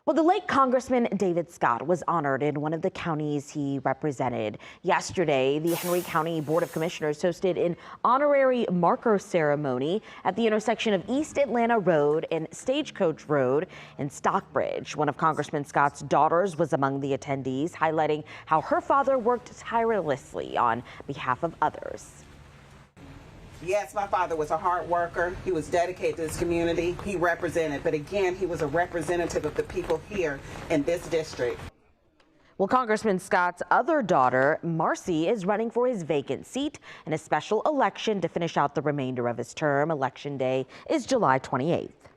Well, the late Congressman David Scott was honored in one of the counties he represented. Yesterday, the Henry County Board of Commissioners hosted an honorary marker ceremony at the intersection of East Atlanta Road and Stagecoach Road in Stockbridge. One of Congressman Scott's daughters was among the attendees, highlighting how her father worked tirelessly on behalf of others. Yes, my father was a hard worker. He was dedicated to his community. He represented, but again, he was a representative of the people here in this district. Well, Congressman Scott's other daughter, Marcy, is running for his vacant seat in a special election to finish out the remainder of his term. Election day is July 28th.